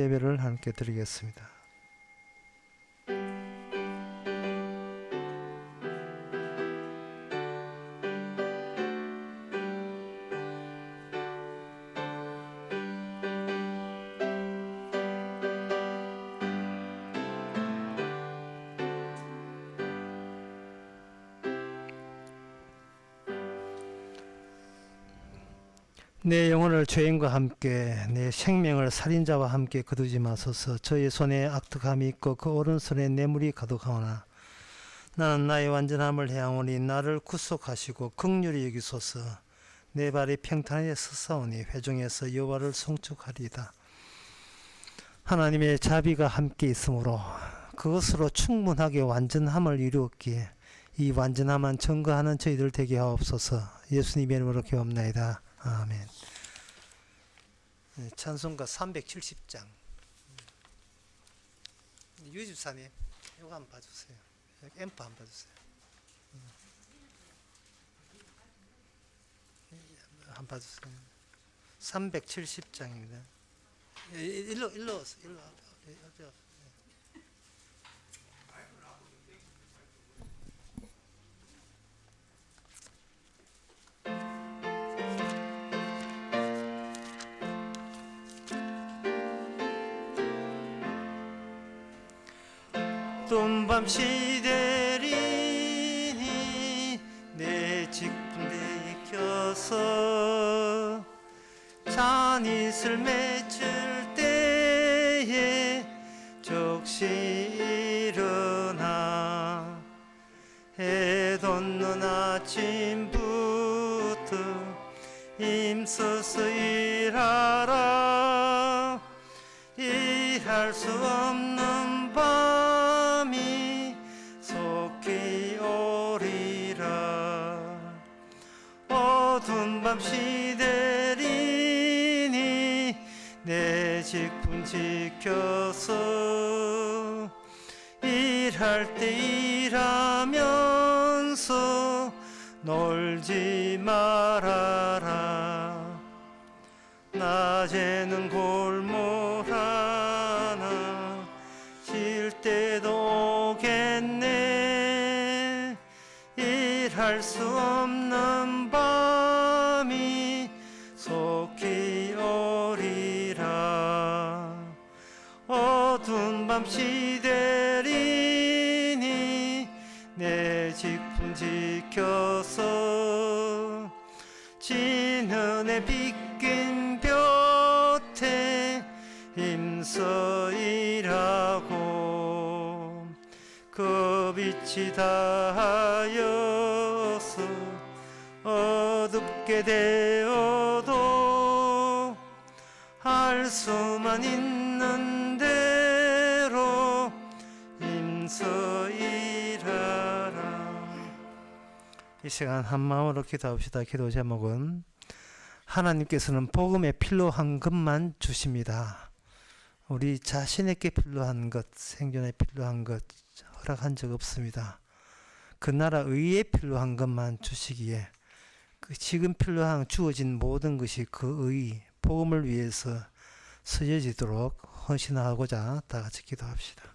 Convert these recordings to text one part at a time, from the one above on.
예배를 함께 드리겠습니다. 내 영혼을 죄인과 함께 내 생명을 살인자와 함께 거두지 마소서. 저의 손에 악독함이 있고 그 오른손에 뇌물이 가득하오나 나는 나의 완전함을 향하오니 나를 구속하시고 긍휼히 여기소서. 내 발이 평탄에 서사오니 회중에서 여호와를 송축하리이다. 하나님의 자비가 함께 있으므로 그것으로 충분하게 완전함을 이루었기에 이 완전함만 증거하는 저희들 되게 하옵소서. 예수님의 이름으로 기도합나이다. 아멘. 찬송가 370장. 유집사님, 이거 한번 봐주세요. 여기 앰프 한번 봐주세요. 한번 봐주세요. 370장입니다. 일로. 어둠밤 시대리니 내 직분에 켜서 잔잇을 맺을 때에 적시 일어나 해 돋는 아침부터 힘써서 일하라. 일할 수 없는 밤이 속히 오리라. 어두운 밤 시대리니 내 직분 지켜서 일할 때 일하면서 놀지 말아라. 낮에는 골목 하나 쉴 때도 오겠네. 일할 수 없는 밤이 속히 오리라. 어두운 밤 시대리니 내 직분 지켜서 진흙에 빗긴 볕에 힘써 일하고 그 빛이 닿아여서 어둡게 되어도 할 수만 있는 대로 힘써 일하라. 이 시간 한마음으로 기도합시다. 기도 제목은 하나님께서는 복음에 필요한 것만 주십니다. 우리 자신에게 필요한 것, 생존에 필요한 것 허락한 적 없습니다. 그 나라 의에 필요한 것만 주시기에 그 지금 필요한 주어진 모든 것이 그 의, 복음을 위해서 쓰여지도록 헌신하고자 다 같이 기도합시다.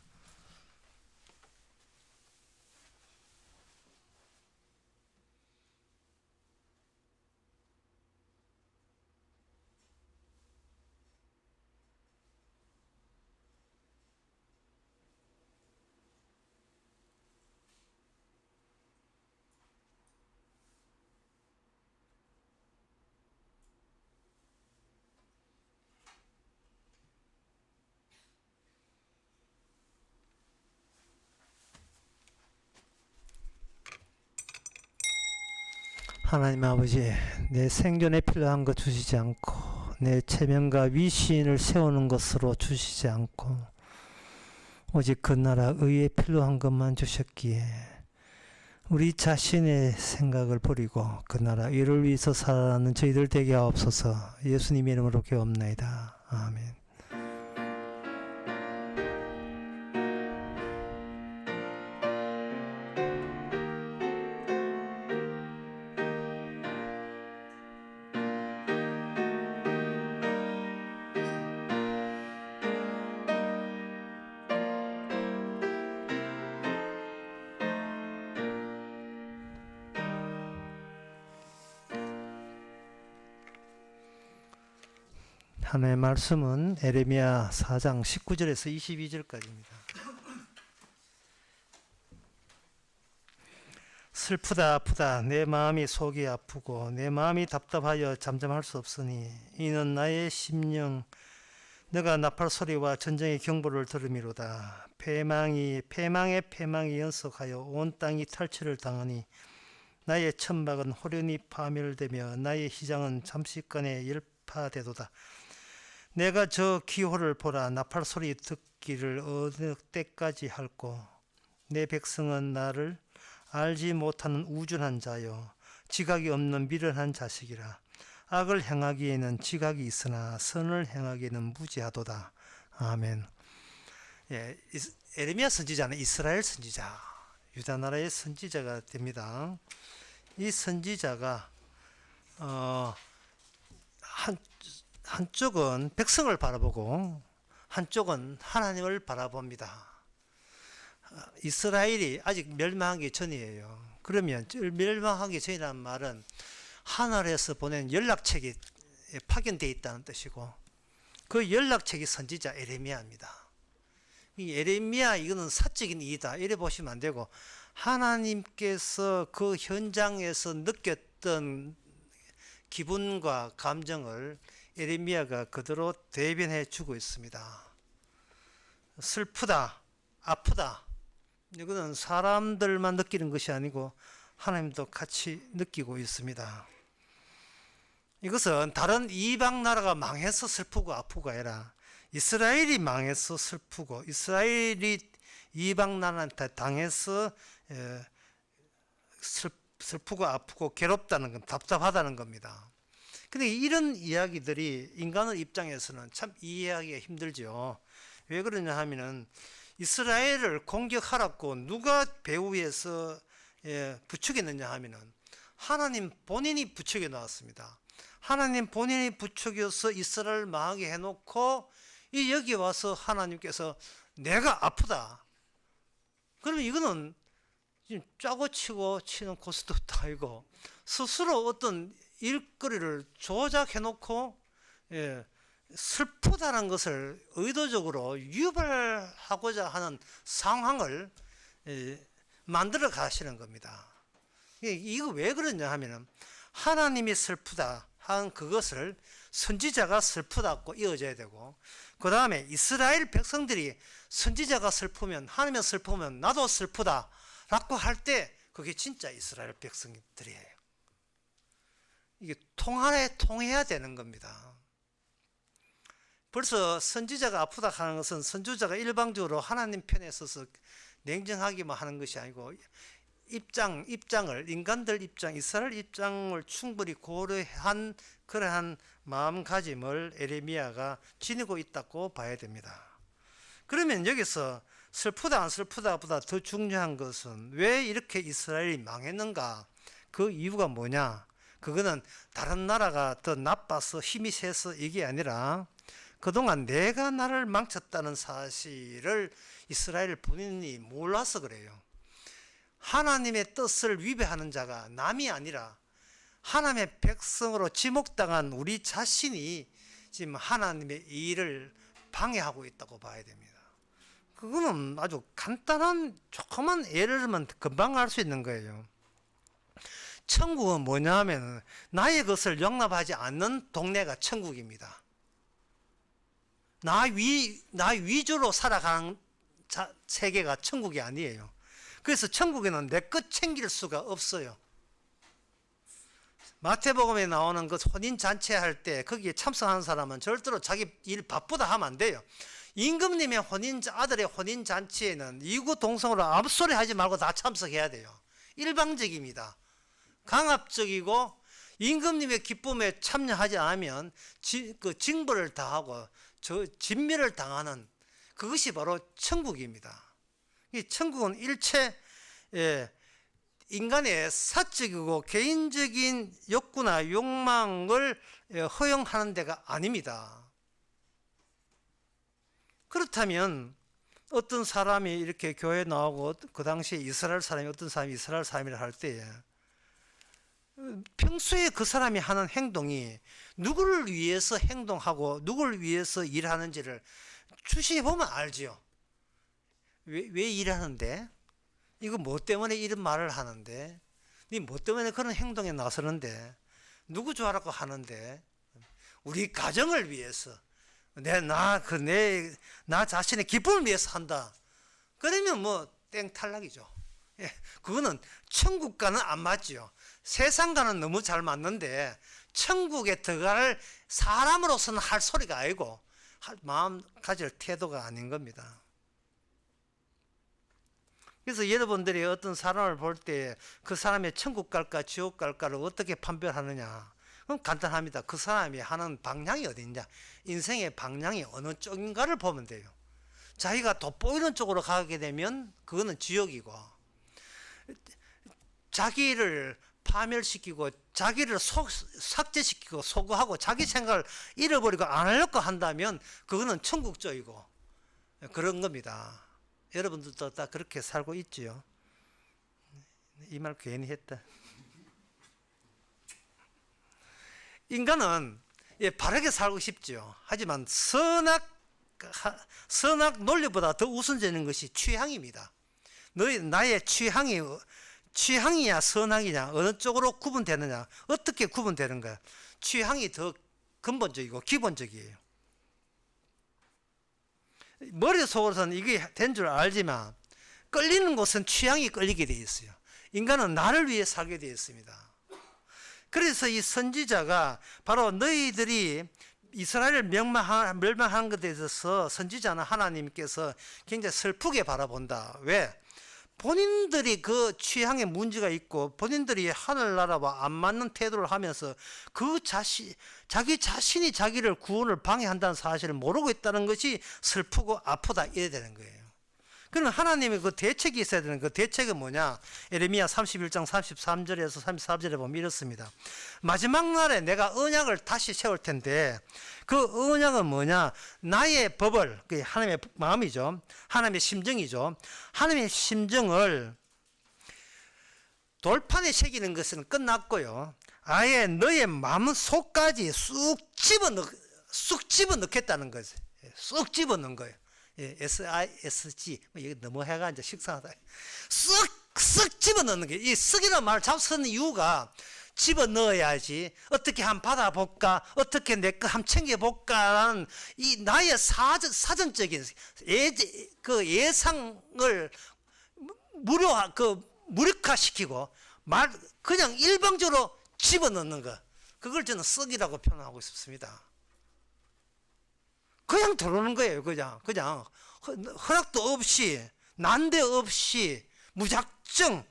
하나님 아버지, 내 생존에 필요한 것 주시지 않고 내 체면과 위신을 세우는 것으로 주시지 않고 오직 그 나라 의에 필요한 것만 주셨기에 우리 자신의 생각을 버리고 그 나라 의를 위해서 살아가는 저희들 되게 하옵소서. 예수님의 이름으로 기도합나이다. 아멘. 하나님의 말씀은 에레미야 4장 19절에서 22절까지입니다. 슬프다 아프다 내 마음이 속이 아프고 내 마음이 답답하여 잠잠할 수 없으니 이는 나의 심령 내가 나팔 소리와 전쟁의 경보를 들음이로다. 패망의 패망이 연속하여 온 땅이 탈취를 당하니 나의 천막은 호련히 파멸되며 나의 희장은 잠시간에 열파되도다. 내가 저 기호를 보라. 나팔 소리 듣기를 어느 때까지 할꼬. 내 백성은 나를 알지 못하는 우준한 자요 지각이 없는 미련한 자식이라. 악을 행하기에는 지각이 있으나 선을 행하기에는 무지하도다. 아멘. 예, 에레미야 선지자는 이스라엘 선지자, 유다 나라의 선지자가 됩니다. 이 선지자가 한쪽은 백성을 바라보고 한쪽은 하나님을 바라봅니다. 이스라엘이 아직 멸망하기 전이에요. 그러면 멸망하기 전이라는 말은 하늘에서 보낸 연락책이 파견되어 있다는 뜻이고 그 연락책이 선지자 에레미야입니다. 이 에레미야 이거는 사적인 이이다 이래 보시면 안 되고 하나님께서 그 현장에서 느꼈던 기분과 감정을 에레미야가 그대로 대변해 주고 있습니다. 슬프다, 아프다. 이거는 사람들만 느끼는 것이 아니고 하나님도 같이 느끼고 있습니다. 이것은 다른 이방 나라가 망해서 슬프고 아프고 아니라 이스라엘이 망해서 슬프고 이스라엘이 이방 나라한테 당해서 슬프고 아프고 괴롭다는 건 답답하다는 겁니다. 근데 이런 이야기들이 인간의 입장에서는 참 이해하기가 힘들죠. 왜 그러냐 하면은 이스라엘을 공격하라고 누가 배후에서 부추겼느냐 하면은 하나님 본인이 부추겨 놓았습니다. 하나님 본인이 부추겨서 이스라엘을 망하게 해놓고 여기 와서 하나님께서 내가 아프다. 그러면 이거는 지금 짜고 치고 치는 고스톱도 아니고 스스로 어떤 일거리를 조작해 놓고 슬프다는 것을 의도적으로 유발하고자 하는 상황을 만들어 가시는 겁니다. 이거 왜 그러냐 하면은 하나님이 슬프다 한 그것을 선지자가 슬프다고 이어져야 되고 그 다음에 이스라엘 백성들이 선지자가 슬프면 하나님이 슬프면 나도 슬프다 라고 할 때 그게 진짜 이스라엘 백성들이에요. 이게 통해야 되는 겁니다. 벌써 선지자가 아프다 하는 것은 선지자가 일방적으로 하나님 편에 서서 냉정하기만 하는 것이 아니고 입장을 인간들 입장, 이스라엘 입장을 충분히 고려한 그러한 마음가짐을 에레미야가 지니고 있다고 봐야 됩니다. 그러면 여기서 슬프다 안 슬프다보다 더 중요한 것은 왜 이렇게 이스라엘이 망했는가? 그 이유가 뭐냐? 그거는 다른 나라가 더 나빠서 힘이 세서 이게 아니라 그동안 내가 나를 망쳤다는 사실을 이스라엘 본인이 몰라서 그래요. 하나님의 뜻을 위배하는 자가 남이 아니라 하나님의 백성으로 지목당한 우리 자신이 지금 하나님의 일을 방해하고 있다고 봐야 됩니다. 그거는 아주 간단한 조그만 예를 들면 금방 알 수 있는 거예요. 천국은 뭐냐 하면 나의 것을 용납하지 않는 동네가 천국입니다. 나 위주로 살아가는 세계가 천국이 아니에요. 그래서 천국에는 내 것 챙길 수가 없어요. 마태복음에 나오는 그 혼인잔치 할 때 거기에 참석하는 사람은 절대로 자기 일 바쁘다 하면 안 돼요. 임금님의 아들의 혼인잔치에는 이구동성으로 아무 소리 하지 말고 다 참석해야 돼요. 일방적입니다. 강압적이고 임금님의 기쁨에 참여하지 않으면 그 징벌을 당하고 진멸을 당하는 그것이 바로 천국입니다. 이 천국은 일체 인간의 사적이고 개인적인 욕구나 욕망을 허용하는 데가 아닙니다. 그렇다면 어떤 사람이 이렇게 교회에 나오고 그 당시에 이스라엘 사람이 어떤 사람이 이스라엘 사람이라 할 때에 평소에 그 사람이 하는 행동이 누구를 위해서 행동하고 누구를 위해서 일하는지를 주시해 보면 알지요. 왜 일하는데? 이거 뭐 때문에 이런 말을 하는데? 니 뭐 때문에 그런 행동에 나서는데? 누구 좋아라고 하는데? 우리 가정을 위해서 나 자신의 기쁨을 위해서 한다. 그러면 뭐 땡 탈락이죠. 예, 그거는 천국과는 안 맞지요. 세상과는 너무 잘 맞는데 천국에 들어갈 사람으로서는 할 소리가 아니고 마음 가질 태도가 아닌 겁니다. 그래서 여러분들이 어떤 사람을 볼 때 그 사람의 천국 갈까 지옥 갈까를 어떻게 판별하느냐? 그럼 간단합니다. 그 사람이 하는 방향이 어디냐? 인생의 방향이 어느 쪽인가를 보면 돼요. 자기가 돋보이는 쪽으로 가게 되면 그거는 지옥이고, 자기를 파멸시키고 자기를 삭제시키고 소구하고 자기 생각을 잃어버리고 안 하려고 한다면 그거는 천국 쪽이고 그런 겁니다. 여러분들도 다 그렇게 살고 있지요. 이 말 괜히 했다. 인간은 바르게 살고 싶죠. 하지만 선악 논리보다 더 우선되는 것이 취향입니다. 나의 취향이야 선악이냐 어느 쪽으로 구분되느냐 어떻게 구분되는 거야. 취향이 더 근본적이고 기본적이에요. 머릿속으로서는 이게 된 줄 알지만 끌리는 곳은 취향이 끌리게 되어 있어요. 인간은 나를 위해 살게 되어 있습니다. 그래서 이 선지자가 바로 너희들이 이스라엘을 멸망하는 것에 대해서 선지자는 하나님께서 굉장히 슬프게 바라본다. 왜? 본인들이 그 취향에 문제가 있고 본인들이 하늘나라와 안 맞는 태도를 하면서 자기 자신이 자기를 구원을 방해한다는 사실을 모르고 있다는 것이 슬프고 아프다 이래야 되는 거예요. 그러면 하나님의 그 대책이 있어야 되는 그 대책은 뭐냐? 예레미야 31장 33절에서 34절에 보면 이렇습니다. 마지막 날에 내가 언약을 다시 세울 텐데 그 언약은 뭐냐? 나의 법을, 그게 하나님의 마음이죠. 하나님의 심정이죠. 하나님의 심정을 돌판에 새기는 것은 끝났고요. 아예 너의 마음속까지 쑥 집어넣겠다는 거지. 쑥 집어넣는 거예요. 예, SISG 이게 너무 해가 이제 식상하다. 쓱 집어넣는 게, 이 쓱이라는 말을 자꾸 쓰는 이유가 집어넣어야지 어떻게 한번 받아볼까, 어떻게 내 거 한번 챙겨볼까라는 이 나의 사전적인 그 예상을 무력화시키고 그냥 일방적으로 집어넣는 거, 그걸 저는 쓱이라고 표현하고 싶습니다. 그냥 들어오는 거예요. 그냥 허락도 없이 난데없이 무작정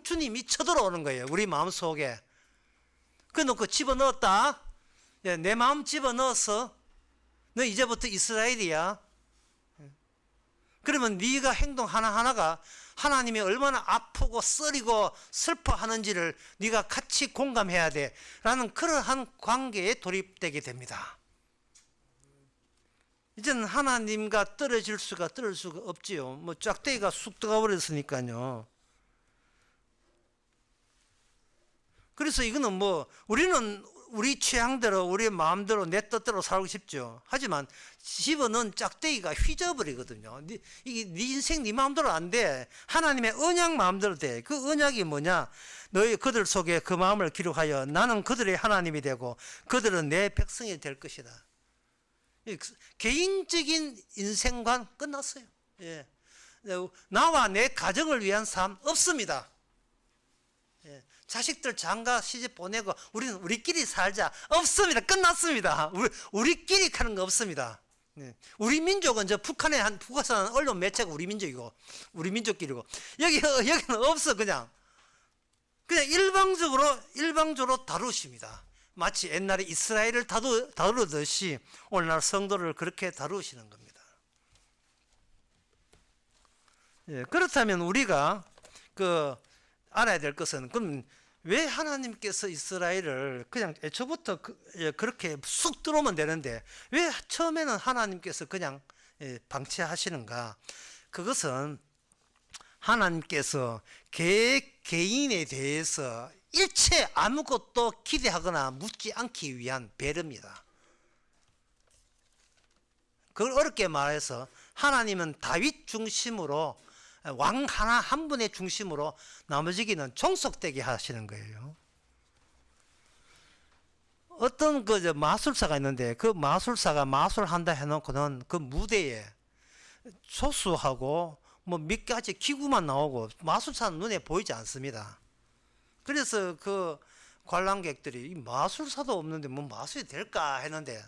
주님이 쳐들어오는 거예요. 우리 마음속에. 그래놓고 집어넣었다. 내 마음 집어넣어서 너 이제부터 이스라엘이야. 그러면 네가 행동 하나하나가 하나님이 얼마나 아프고 쓰리고 슬퍼하는지를 네가 같이 공감해야 돼 라는 그러한 관계에 돌입되게 됩니다. 이제는 하나님과 떨어질 수가 없지요. 뭐 짝대기가 쑥 들어가 버렸으니까요. 그래서 이거는 뭐 우리는 우리 취향대로 우리 마음대로 내 뜻대로 살고 싶죠. 하지만 집어넣은 짝대기가 휘저버리거든요. 네 인생 네 마음대로 안 돼. 하나님의 언약 마음대로 돼. 그 언약이 뭐냐? 너희 그들 속에 그 마음을 기록하여 나는 그들의 하나님이 되고 그들은 내 백성이 될 것이다. 개인적인 인생관 끝났어요. 예. 나와 내 가정을 위한 삶 없습니다. 예. 자식들 장가 시집 보내고 우리는 우리끼리 살자 없습니다. 끝났습니다. 우리끼리 하는 거 없습니다. 예. 우리 민족은 북한에서 하는 언론 매체가 우리 민족이고 우리 민족끼리고 여기는 없어. 그냥 일방적으로 다루십니다. 마치 옛날에 이스라엘을 다루듯이 오늘날 성도를 그렇게 다루시는 겁니다. 예, 그렇다면 우리가 알아야 될 것은, 그럼 왜 하나님께서 이스라엘을 그냥 애초부터 그렇게 쑥 들어오면 되는데 왜 처음에는 하나님께서 그냥 방치하시는가? 그것은 하나님께서 개인에 대해서 일체 아무것도 기대하거나 묻지 않기 위한 배려입니다. 그걸 어렵게 말해서 하나님은 다윗 중심으로 왕 하나 한 분의 중심으로 나머지기는 종속되게 하시는 거예요. 어떤 그 마술사가 있는데 그 마술사가 마술한다 해놓고는 그 무대에 조수하고 뭐 몇 가지 기구만 나오고 마술사는 눈에 보이지 않습니다. 그래서 그 관람객들이 이 마술사도 없는데 뭐 마술이 될까 했는데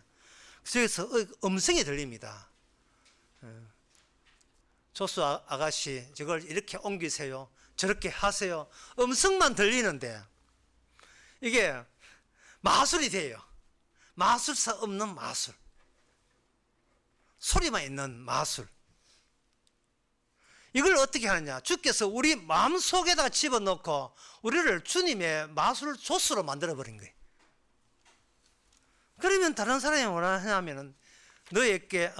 저기서 음성이 들립니다. 조수 아가씨 저걸 이렇게 옮기세요, 저렇게 하세요. 음성만 들리는데 이게 마술이 돼요. 마술사 없는 마술, 소리만 있는 마술. 이걸 어떻게 하느냐, 주께서 우리 마음속에다 집어넣고 우리를 주님의 마술 조수로 만들어버린 거예요. 그러면 다른 사람이 뭐라 하냐면은 너에게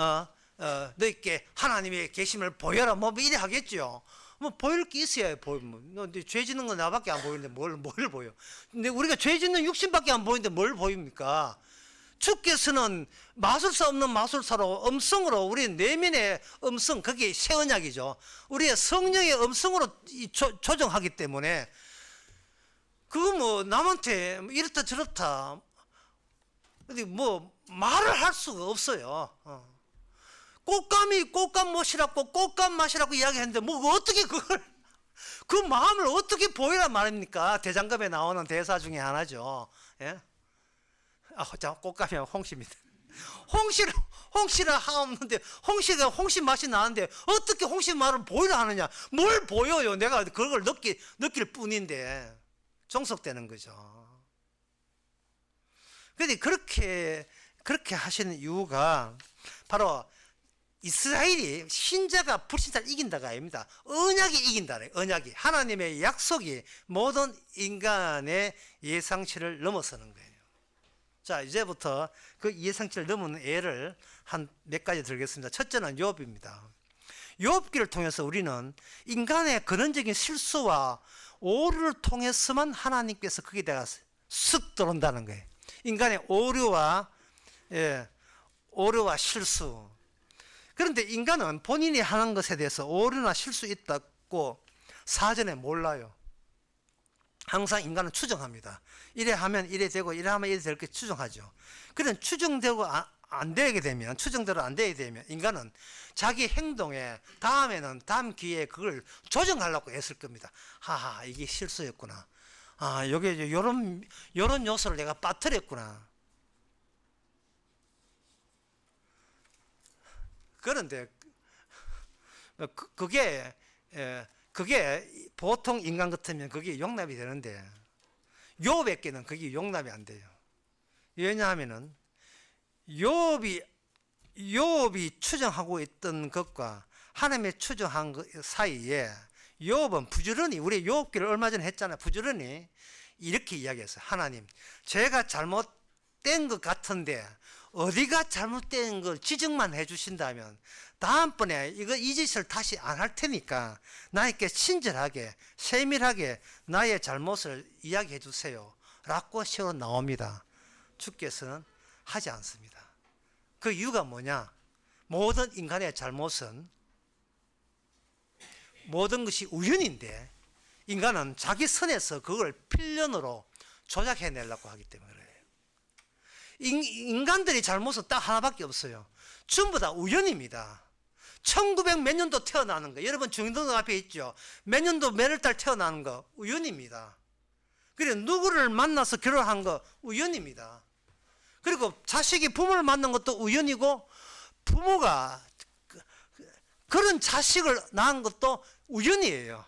하나님의 계심을 보여라 뭐 이래 하겠죠. 뭐 보일 게 있어야 보이면, 너 죄 짓는 건 나밖에 안 보이는데 뭘 보여? 근데 우리가 죄 짓는 육신밖에 안 보이는데 뭘 보입니까? 주께서는 마술사 없는 마술사로 음성으로 우리 내면의 음성, 그게 새 언약이죠. 우리의 성령의 음성으로 조정하기 때문에 그거 뭐 남한테 이렇다 저렇다 뭐 말을 할 수가 없어요. 꽃감 못이라고 꽃감 맛이라고 이야기했는데 뭐 어떻게 그걸 그 마음을 어떻게 보이란 말입니까? 대장금에 나오는 대사 중에 하나죠. 예? 자, 꽃감이 홍시입니다. 홍시를 하없는데 홍시가 홍시 맛이 나는데 어떻게 홍시 맛을 보이라 하느냐? 뭘 보여요? 내가 그걸 느낄 뿐인데 종속되는 거죠. 그런데 그렇게 하시는 이유가 바로 이스라엘이 신자가 불신자를 이긴다가 아닙니다. 언약이 이긴다래. 언약이, 하나님의 약속이 모든 인간의 예상치를 넘어서는 거예요. 자, 이제부터 그 예상치를 넘는 예를 한 몇 가지 들겠습니다. 첫째는 욥입니다. 욥기를 통해서 우리는 인간의 근원적인 실수와 오류를 통해서만 하나님께서 거기다가 쓱 들어온다는 거예요. 인간의 오류와 실수. 그런데 인간은 본인이 하는 것에 대해서 오류나 실수 있다고 사전에 몰라요. 항상 인간은 추정합니다. 이래 하면 이래 되고 이래 하면 이래 될 게 추정하죠. 그런 추정되고 추정대로 안 되게 되면 인간은 자기 행동에 다음 기회에 그걸 조정하려고 애쓸 겁니다. 하하, 이게 실수였구나. 아, 여기 요런 요소를 내가 빠뜨렸구나. 그런데 그게 보통 인간 같으면 그게 용납이 되는데 욥에게는 그게 용납이 안 돼요. 왜냐하면은 욥이 추정하고 있던 것과 하나님의 추정한 것 사이에 욥은 부지런히, 우리 욥기를 얼마 전에 했잖아요. 부지런히 이렇게 이야기했어요. 하나님, 제가 잘못된 것 같은데 어디가 잘못된 걸 지적만 해주신다면 다음번에 이 짓을 다시 안 할 테니까 나에게 친절하게 세밀하게 나의 잘못을 이야기해 주세요 라고 시로 나옵니다. 주께서는 하지 않습니다. 그 이유가 뭐냐? 모든 인간의 잘못은 모든 것이 우연인데 인간은 자기 선에서 그걸 필연으로 조작해내려고 하기 때문에 그래요. 인간들이 잘못은 딱 하나밖에 없어요. 전부 다 우연입니다. 1900 몇 년도 태어나는 거, 여러분 중등등 앞에 있죠. 몇 년도 몇월 달 태어나는 거 우연입니다. 그리고 누구를 만나서 결혼한 거 우연입니다. 그리고 자식이 부모를 만난 것도 우연이고 부모가 그런 자식을 낳은 것도 우연이에요.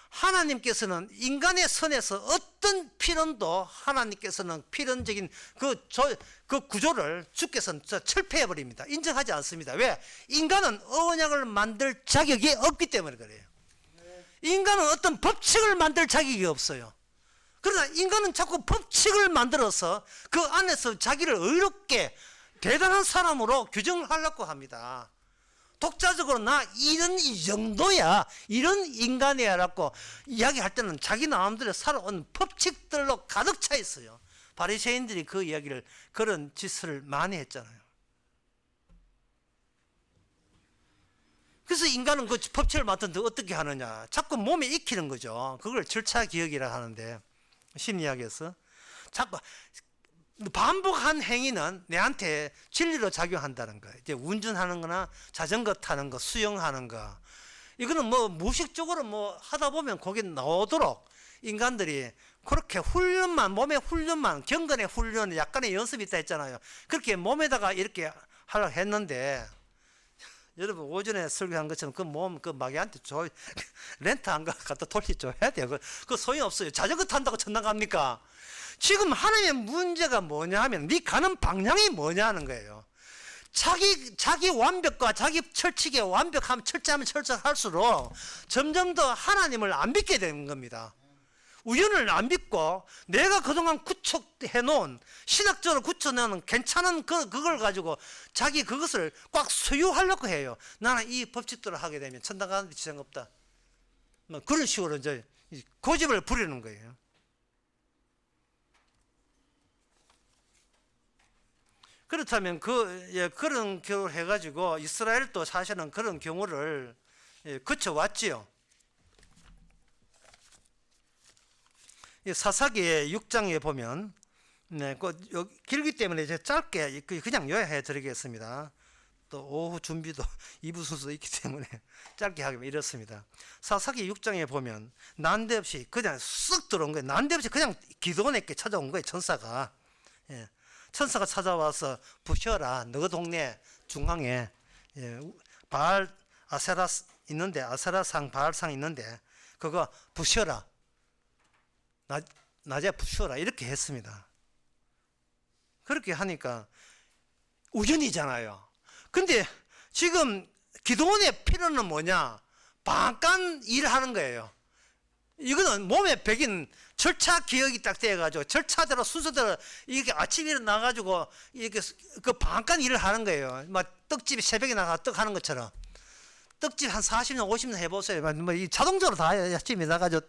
하나님께서는 인간의 선에서 어떤 필연도 하나님께서는 필연적인 그 구조를 주께서는 철폐해 버립니다. 인정하지 않습니다. 왜? 인간은 언약을 만들 자격이 없기 때문에 그래요. 인간은 어떤 법칙을 만들 자격이 없어요. 그러나 인간은 자꾸 법칙을 만들어서 그 안에서 자기를 의롭게 대단한 사람으로 규정을 하려고 합니다. 독자적으로 나 이런 이 정도야, 이런 인간이야 라고 이야기할 때는 자기 나름대로 살아온 법칙들로 가득 차 있어요. 바리새인들이 그 이야기를, 그런 짓을 많이 했잖아요. 그래서 인간은 그 법칙을 맡는데 어떻게 하느냐, 자꾸 몸에 익히는 거죠. 그걸 절차기억이라 하는데, 심리학에서 자꾸 반복한 행위는 내한테 진리로 작용한다는 거예요. 이제 운전하는 거나 자전거 타는 거, 수영하는 거, 이거는 뭐 무의식적으로 뭐 하다 보면 거기 나오도록 인간들이 그렇게 훈련만, 몸의 훈련만, 경건의 훈련, 약간의 연습이 있다 했잖아요. 그렇게 몸에다가 이렇게 하려고 했는데, 여러분 오전에 설교한 것처럼 그 몸 그 마귀한테 렌트 안 갖다 돌려줘야 돼요. 그 소용이 없어요. 자전거 탄다고 천당 갑니까? 지금 하나님의 문제가 뭐냐 하면 네 가는 방향이 뭐냐 하는 거예요. 자기 완벽과 자기 철칙에 완벽하면, 철저하면 철저할수록 점점 더 하나님을 안 믿게 되는 겁니다. 우연을 안 믿고 내가 그동안 구축해 놓은, 신학적으로 굳혀놓은 괜찮은 그걸 가지고 자기 그것을 꽉 소유하려고 해요. 나는 이 법칙대로 하게 되면 천당 가는 데 지장 없다, 뭐 그런 식으로 이제 고집을 부리는 거예요. 그렇다면 그런 경우를 해가지고 이스라엘도 사실은 그런 경우를 거쳐왔지요. 사사기 6장에 보면, 길기 때문에 이제 짧게 그냥 요약해 드리겠습니다. 또 오후 준비도 2부 순서 있기 때문에 짧게 하기면 이렇습니다. 사사기 6장에 보면 난데없이 그냥 쓱 들어온 거예요. 난데없이 그냥 기드온에게 찾아온 거예요. 천사가. 천사가 찾아와서 부셔라. 너 동네 중앙에 바알 아세라 있는데, 아세라상 바알상 있는데 그거 부셔라. 낮에 부셔라. 이렇게 했습니다. 그렇게 하니까 우연이잖아요. 근데 지금 기도원의 필요는 뭐냐? 반간 일하는 거예요. 이거는 몸에 배긴 절차 기억이 딱 돼가지고 절차대로 순서대로 이렇게 아침에 일어나가지고 이렇게 그 반간 일을 하는 거예요. 막 떡집이 새벽에 나가 떡 하는 것처럼. 떡집 한 40년, 50년 해보세요. 뭐 자동적으로 다 아침에 나가지고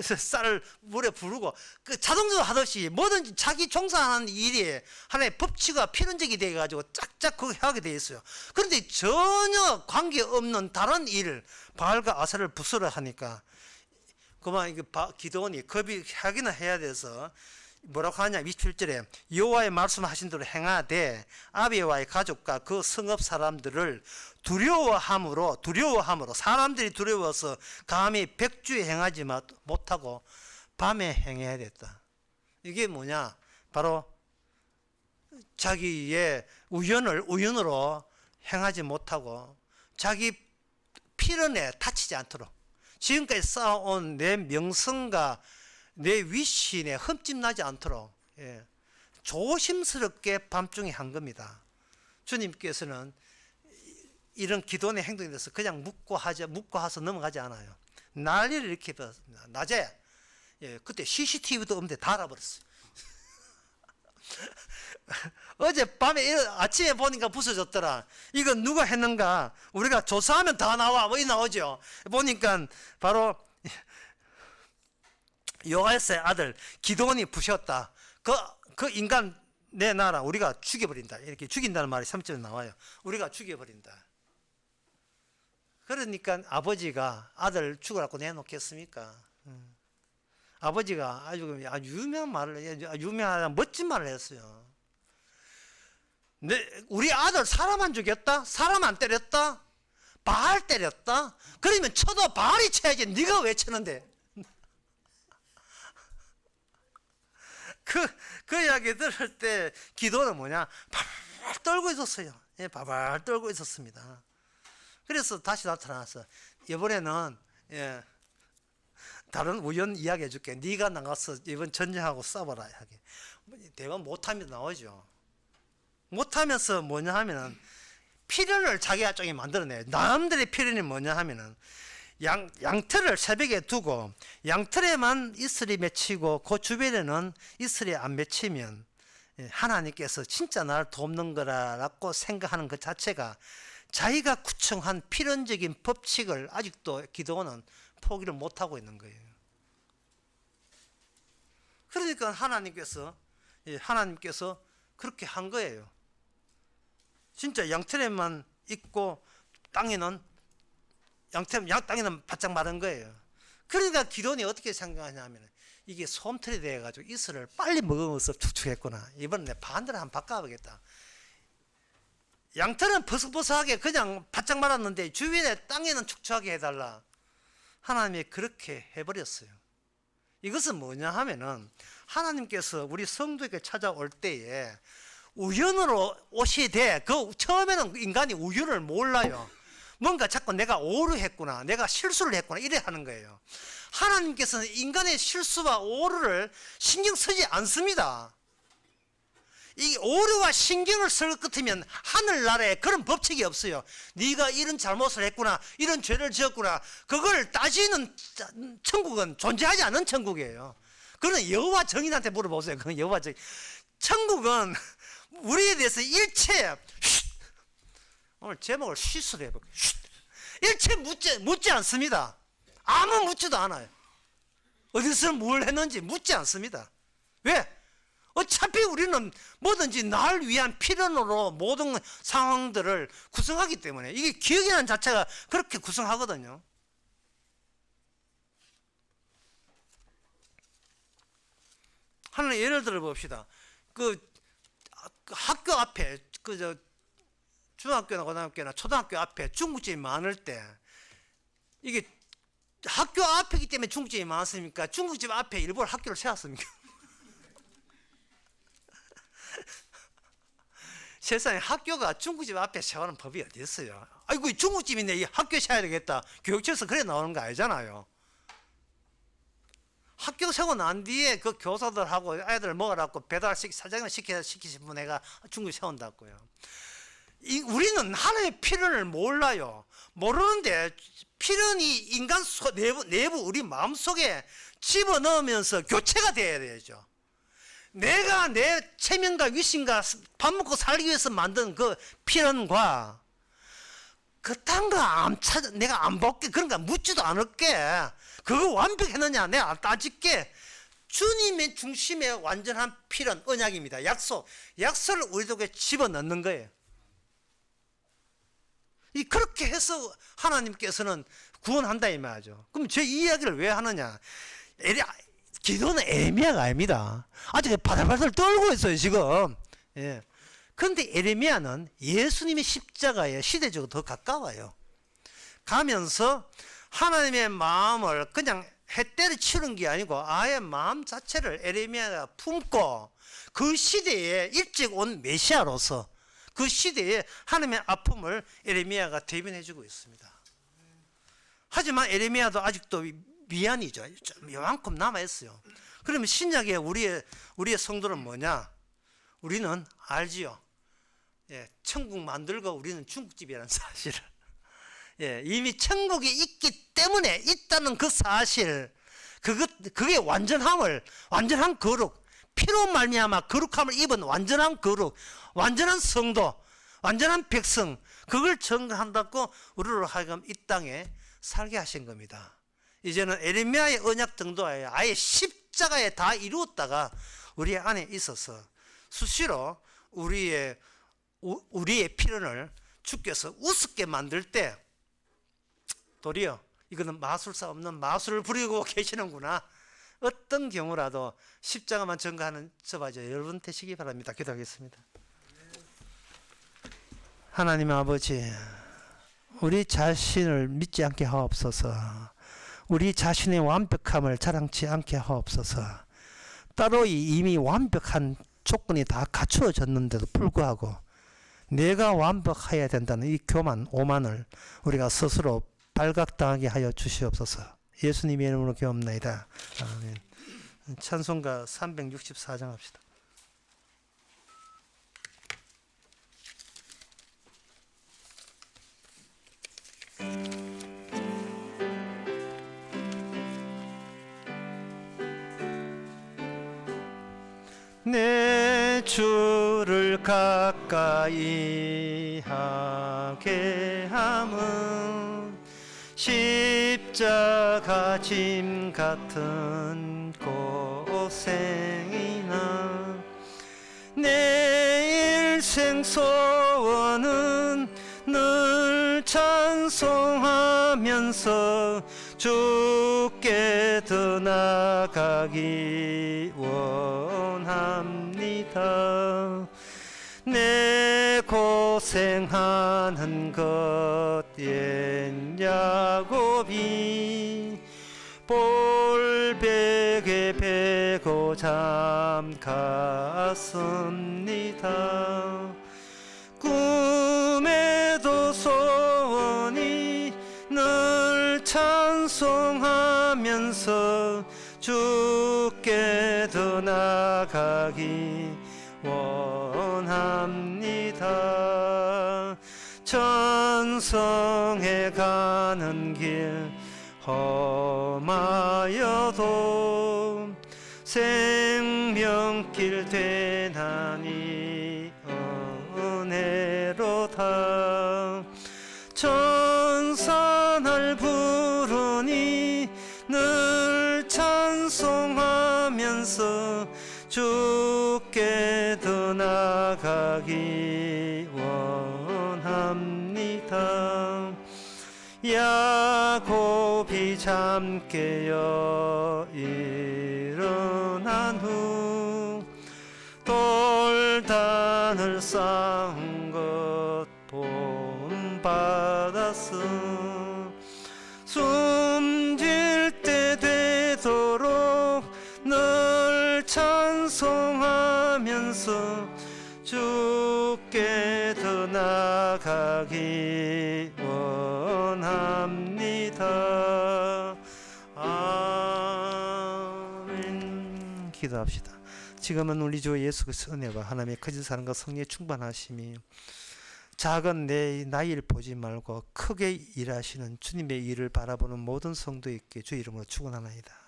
쌀을 물에 부르고, 그 자동적으로 하듯이 뭐든지 자기 종사하는 일이 하나의 법칙과 필연적이 돼가지고 짝짝 그거 하게 돼 있어요. 그런데 전혀 관계없는 다른 일, 바알과 아세라를 부수라 하니까 그만 이게 기도원이 겁이 하기는 해야 돼서 뭐라고 하냐, 27절에 여호와의 말씀하신 대로 행하되 아비와의 가족과 그 성읍 사람들을 두려워함으로 사람들이 두려워서 감히 백주에 행하지 못하고 밤에 행해야 됐다. 이게 뭐냐, 바로 자기의 우연으로 행하지 못하고 자기 필연에 다치지 않도록, 지금까지 쌓아온 내 명성과 내 위신에 흠집 나지 않도록 조심스럽게 밤중에 한 겁니다. 주님께서는 이런 기도원의 행동에 대해서 그냥 묻고 하서 넘어가지 않아요. 난리를 이렇게 했습니다. 낮에 그때 CCTV도 없는데 다 알아버렸어요. 어젯밤에 아침에 보니까 부서졌더라. 이거 누가 했는가? 우리가 조사하면 다 나와. 뭐 이 나오죠. 보니까 바로 요아스의 아들 기드온이 부셨다. 그 인간 내놔라. 우리가 죽여버린다. 이렇게 죽인다는 말이 3절에 나와요. 우리가 죽여버린다. 그러니까 아버지가 아들 죽으라고 내놓겠습니까? 아버지가 아주 유명한 말을, 유명한 멋진 말을 했어요. 우리 아들 사람 안 죽였다? 사람 안 때렸다? 바알 때렸다? 그러면 쳐도 바알이 쳐야지. 네가 왜 치는데? 그 이야기 들을 때 기도는 뭐냐? 바발 떨고 있었어요. 바발 떨고 있었습니다. 그래서 다시 나타나서 이번에는 다른 우연 이야기 해줄게. 네가 나가서 이번 전쟁하고 싸워라 하게. 대부분 못하면 나오죠. 못하면서 뭐냐 하면은 필연을 자기가 쪽에 만들어내요. 남들의 필연이 뭐냐 하면은 양털을 새벽에 두고 양털에만 이슬이 맺히고 그 주변에는 이슬이 안 맺히면 하나님께서 진짜 나를 돕는 거라고 생각하는 그 자체가 자기가 구청한 필연적인 법칙을 아직도 기도원은 포기를 못하고 있는 거예요. 그러니까 하나님께서 그렇게 한 거예요. 진짜 양털에만 있고 땅에는 바짝 마른 거예요. 그러니까 기도원이 어떻게 생각하냐면 이게 솜털이 돼가지고 이슬을 빨리 먹어서 축축했구나. 이번엔 내 반대로 한번 바꿔보겠다. 양털은 버석버석하게 그냥 바짝 말았는데 주위에 땅에는 축축하게 해달라. 하나님이 그렇게 해버렸어요. 이것은 뭐냐 하면은 하나님께서 우리 성도에게 찾아올 때에 우연으로 오시게 돼. 그 처음에는 인간이 우연을 몰라요. 뭔가 자꾸 내가 오류했구나, 내가 실수를 했구나 이래 하는 거예요. 하나님께서는 인간의 실수와 오류를 신경 쓰지 않습니다. 이 오류와 신경을 쓸 것 같으면 하늘나라에 그런 법칙이 없어요. 네가 이런 잘못을 했구나, 이런 죄를 지었구나, 그걸 따지는 천국은 존재하지 않는 천국이에요. 그건 여호와 정인한테 물어보세요. 그건 여호와 정인. 천국은 우리에 대해서 일체 오늘 제목을 쉿으로 해볼게요. 일체 묻지 않습니다. 아무 묻지도 않아요. 어디서 뭘 했는지 묻지 않습니다. 왜? 어차피 우리는 뭐든지 날 위한 필연으로 모든 상황들을 구성하기 때문에 이게 기억이라는 자체가 그렇게 구성하거든요. 하나 예를 들어 봅시다. 그 학교 앞에 중학교나 고등학교나 초등학교 앞에 중국집이 많을 때 이게 학교 앞이기 때문에 중국집이 많습니까? 중국집 앞에 일부러 학교를 세웠습니까? 세상에 학교가 중국집 앞에 세우는 법이 어디 있어요? 아이고 중국집인데 이 학교 세워야 되겠다. 교육청에서 그래 나오는 거 아니잖아요. 학교 세우고 난 뒤에 그 교사들하고 애들 먹으라고 사장을 시키시면 내가 중국집 세운다고요. 우리는 하나님의 필연을 몰라요. 모르는데 필연이 인간 내부 우리 마음속에 집어넣으면서 교체가 돼야 되죠. 내가 내 체면과 위신과 밥 먹고 살기 위해서 만든 그 필연과 그딴 거 내가 안 볼게. 그러니까 묻지도 않을게. 그거 완벽했느냐 내가 따질게. 주님의 중심에 완전한 필연 언약입니다. 약속을 우리에게 집어넣는 거예요. 그렇게 해서 하나님께서는 구원한다 이 말이죠. 그럼 제 이야기를 왜 하느냐? 기도는 에레미야가 아닙니다. 아직 바들바들 떨고 있어요 지금. 예. 그런데 에레미야는 예수님의 십자가에 시대적으로 더 가까워요. 가면서 하나님의 마음을 그냥 햇때를 치는 게 아니고 아예 마음 자체를 에레미야가 품고 그 시대에 일찍 온 메시아로서 그 시대에 하나님의 아픔을 에레미야가 대변해 주고 있습니다. 하지만 에레미야도 아직도 미안이죠. 요만큼 남아있어요. 그러면 신약에 우리의 성도는 뭐냐? 우리는 알지요. 예, 천국 만들고 우리는 중국집이라는 사실을. 예, 이미 천국이 있기 때문에 있다는 그 사실, 그게 완전한 거룩, 피로 말미암아 거룩함을 입은 완전한 거룩, 완전한 성도, 완전한 백성, 그걸 증거한다고 우리로 하여금 이 땅에 살게 하신 겁니다. 이제는 에레미야의 언약 정도에 아예 십자가에 다 이루었다가 우리 안에 있어서 수시로 우리의 필연을 주께서 우습게 만들 때 도리어 이거는 마술사 없는 마술을 부리고 계시는구나. 어떤 경우라도 십자가만 증거하는 저바죠. 여러분 되시기 바랍니다. 기도하겠습니다. 하나님 아버지, 우리 자신을 믿지 않게 하옵소서. 우리 자신의 완벽함을 자랑치 않게 하옵소서. 따로 이미 완벽한 조건이 다 갖추어졌는데도 불구하고 내가 완벽해야 된다는 이 오만을 우리가 스스로 발각당하게 하여 주시옵소서. 예수님의 이름으로 기도합나이다. 아멘. 찬송가 364장 합시다. 내 주를 가까이 가까이 하게 함은 십자가 짐 같은 고생이나 내 일생 소원은 늘 찬송하면서 주께 더 나아가기 원합니다. 내 고생하는 것 옛 야곱이 볼백에 베고 잠 갔습니다. 꿈에도 소원이 늘 찬송하면서 주께 더 나아가기 원합니다. 천성에 가는 길 험하여도 생명길 되나니 은혜로다. 천사 날 부르니 늘 찬송하면서 주께 더 나아가기 원합니다. 야곱이 잠 깨어 일어난 후 돌단을 쌓은 것 본받았어. 숨질 때 되도록 늘 찬송하면서 주께 더 나아가기 원합니다. 아멘. 기도합시다. 지금은 우리 주 예수 그리스도의 은혜와 하나님의 거짓 사랑과 성령의 충만하심이 작은 내 나이를 보지 말고 크게 일하시는 주님의 일을 바라보는 모든 성도에게 주 이름으로 축원하나이다.